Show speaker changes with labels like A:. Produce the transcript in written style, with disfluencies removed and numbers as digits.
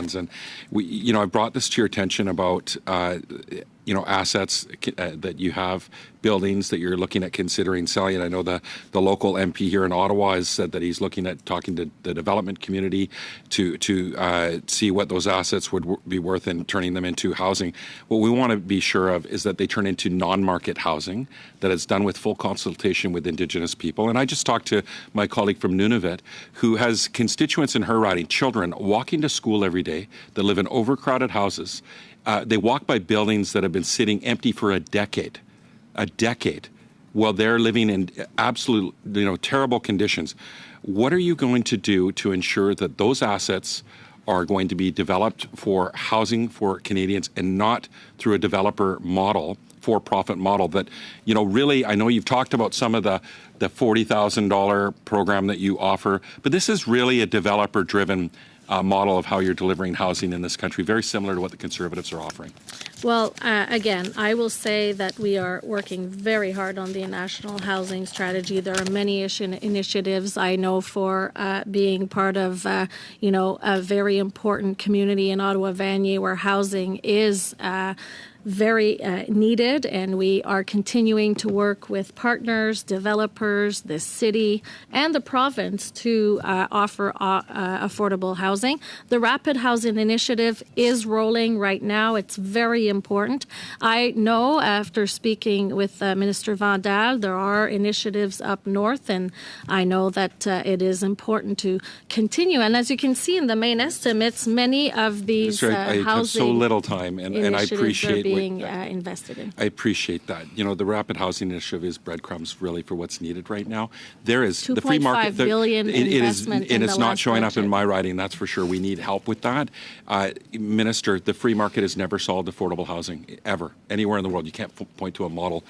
A: plans. And I brought this to your attention about assets that you have, buildings that you're looking at considering selling. And I know the local MP here in Ottawa has said that he's looking at talking to the development community to see what those assets would be worth and turning them into housing. What we want to be sure of is that they turn into non-market housing, that is done with full consultation with Indigenous people. And I just talked to my colleague from Nunavut, who has constituents in her riding, children walking to school every day that live in overcrowded houses. They walk by buildings that have been sitting empty for a decade, while they're living in absolute, terrible conditions. What are you going to do to ensure that those assets are going to be developed for housing for Canadians and not through a developer model, for-profit model that, really, I know you've talked about some of the $40,000 program that you offer, but this is really a developer-driven model of how you're delivering housing in this country, very similar to what the Conservatives are offering.
B: Well, again, I will say that we are working very hard on the national housing strategy. There are many initiatives. I know for being part of, a very important community in Ottawa-Vanier where housing is very needed, and we are continuing to work with partners, developers, the city, and the province to offer affordable housing. The Rapid Housing Initiative is rolling right now. It's very important. I know after speaking with Minister Vandal, there are initiatives up north, and I know that it is important to continue. And as you can see in the main estimates, many of these
A: I have so little time, and I appreciate
B: invested in.
A: I appreciate that. The Rapid Housing Initiative is breadcrumbs really for what's needed right now. There is the free market.
B: $2.5 billion investment
A: and it's not showing up in my writing. That's for sure. We need help with that. Minister, the free market has never solved affordable housing ever anywhere in the world. You can't point to a model